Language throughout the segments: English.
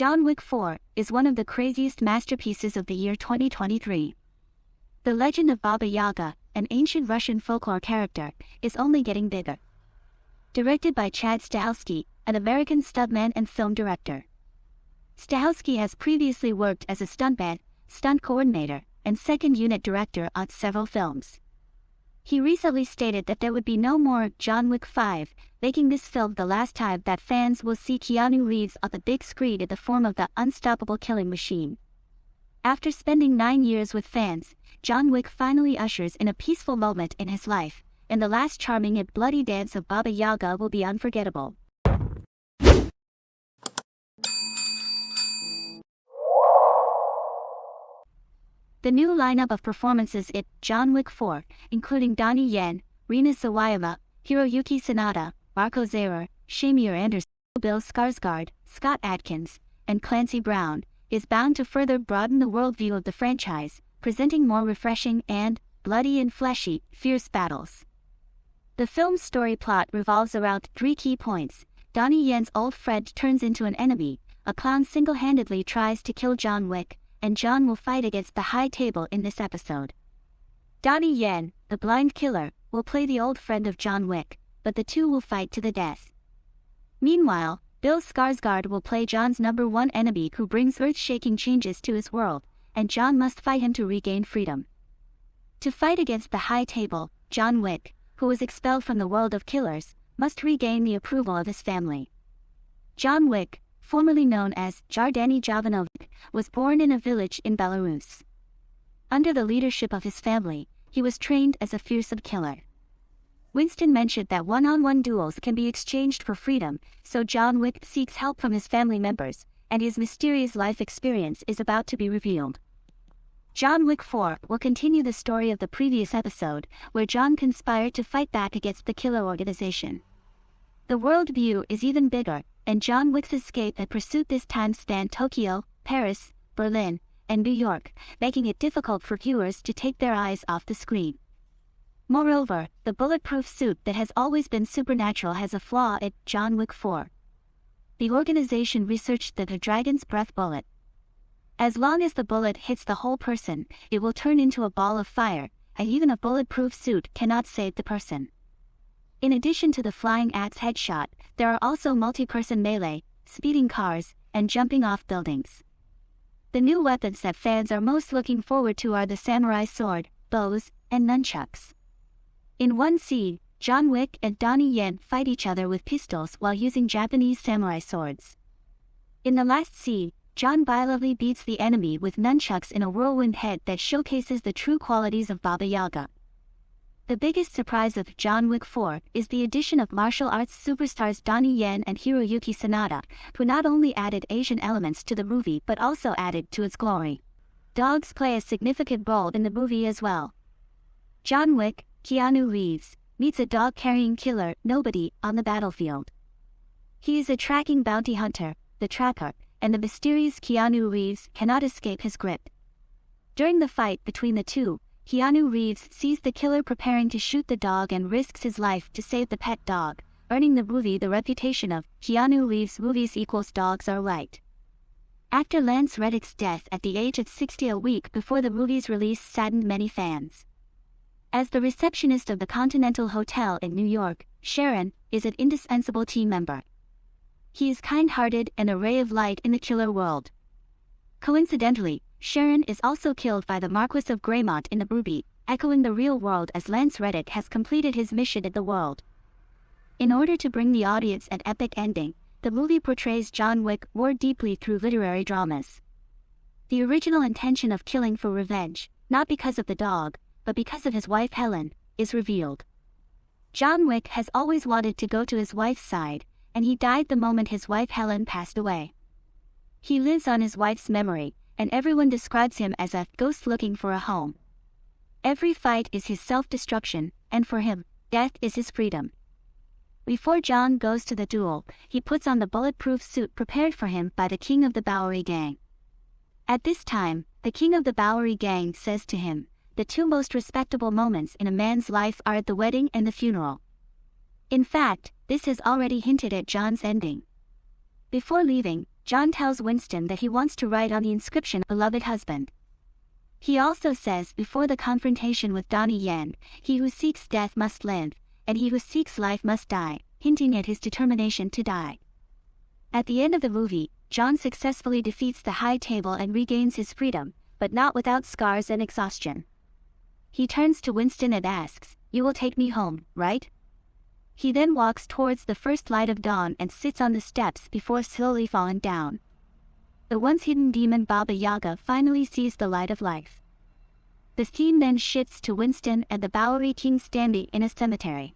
John Wick 4 is one of the craziest masterpieces of the year 2023. The legend of Baba Yaga, an ancient Russian folklore character, is only getting bigger. Directed by Chad Stahelski, an American stuntman and film director. Stahelski has previously worked as a stuntman, stunt coordinator, and second unit director on several films. He recently stated that there would be no more John Wick 5, making this film the last time that fans will see Keanu Reeves on the big screen in the form of the unstoppable killing machine. After spending 9 years with fans, John Wick finally ushers in a peaceful moment in his life, and the last charming and bloody dance of Baba Yaga will be unforgettable. The new lineup of performances in John Wick 4, including Donnie Yen, Rina Sawayama, Hiroyuki Sanada, Marco Zarer, Shamir Anderson, Bill Skarsgård, Scott Adkins, and Clancy Brown, is bound to further broaden the worldview of the franchise, presenting more refreshing and bloody and fleshy, fierce battles. The film's story plot revolves around 3 key points. Donnie Yen's old friend turns into an enemy, a clown single-handedly tries to kill John Wick, and John will fight against the High Table in this episode. Donnie Yen, the blind killer, will play the old friend of John Wick, but the two will fight to the death. Meanwhile, Bill Skarsgård will play John's #1 enemy who brings earth-shaking changes to his world, and John must fight him to regain freedom. To fight against the High Table, John Wick, who was expelled from the world of killers, must regain the approval of his family. John Wick, formerly known as Jardani Jovanovic, was born in a village in Belarus. Under the leadership of his family, he was trained as a fearsome killer. Winston mentioned that one-on-one duels can be exchanged for freedom, so John Wick seeks help from his family members, and his mysterious life experience is about to be revealed. John Wick 4 will continue the story of the previous episode, where John conspired to fight back against the killer organization. The worldview is even bigger, and John Wick's escape and pursuit this time span Tokyo, Paris, Berlin, and New York, making it difficult for viewers to take their eyes off the screen. Moreover, the bulletproof suit that has always been supernatural has a flaw in John Wick 4. The organization researched the Dragon's Breath bullet. As long as the bullet hits the whole person, it will turn into a ball of fire, and even a bulletproof suit cannot save the person. In addition to the flying axe headshot, there are also multi-person melee, speeding cars, and jumping off buildings. The new weapons that fans are most looking forward to are the samurai sword, bows, and nunchucks. In one scene, John Wick and Donnie Yen fight each other with pistols while using Japanese samurai swords. In the last scene, John violently beats the enemy with nunchucks in a whirlwind head that showcases the true qualities of Baba Yaga. The biggest surprise of John Wick 4 is the addition of martial arts superstars Donnie Yen and Hiroyuki Sanada, who not only added Asian elements to the movie but also added to its glory. Dogs play a significant role in the movie as well. John Wick, Keanu Reeves, meets a dog-carrying killer nobody on the battlefield. He is a tracking bounty hunter, the Tracker, and the mysterious Keanu Reeves cannot escape his grip. During the fight between the two, Keanu Reeves sees the killer preparing to shoot the dog and risks his life to save the pet dog, earning the movie the reputation of Keanu Reeves movies equals dogs are right. Actor Lance Reddick's death at the age of 60 a week before the movie's release saddened many fans. As the receptionist of the Continental Hotel in New York, Sharon is an indispensable team member. He is kind-hearted and a ray of light in the killer world. Coincidentally, Sharon is also killed by the Marquis of Greymont in the movie, echoing the real world as Lance Reddick has completed his mission in the world. In order to bring the audience an epic ending, the movie portrays John Wick more deeply through literary dramas. The original intention of killing for revenge, not because of the dog, but because of his wife Helen, is revealed. John Wick has always wanted to go to his wife's side, and he died the moment his wife Helen passed away. He lives on his wife's memory, and everyone describes him as a ghost looking for a home. Every fight is his self-destruction, and for him, death is his freedom. Before John goes to the duel, he puts on the bulletproof suit prepared for him by the king of the Bowery gang. At this time, the king of the Bowery gang says to him, "The two most respectable moments in a man's life are at the wedding and the funeral." In fact, this has already hinted at John's ending. Before leaving, John tells Winston that he wants to write on the inscription, "Beloved husband." He also says before the confrontation with Donnie Yen, "He who seeks death must live, and he who seeks life must die," hinting at his determination to die. At the end of the movie, John successfully defeats the High Table and regains his freedom, but not without scars and exhaustion. He turns to Winston and asks, "You will take me home, right?" He then walks towards the first light of dawn and sits on the steps before slowly falling down. The once hidden demon Baba Yaga finally sees the light of life. The scene then shifts to Winston and the Bowery King standing in a cemetery.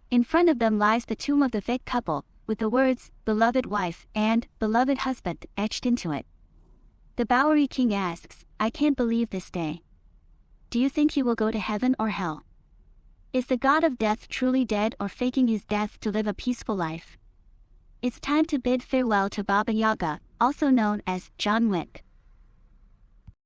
In front of them lies the tomb of the fake couple, with the words, "Beloved wife" and "Beloved husband" etched into it. The Bowery King asks, "I can't believe this day. Do you think he will go to heaven or hell? Is the god of death truly dead or faking his death to live a peaceful life?" It's time to bid farewell to Baba Yaga, also known as John Wick.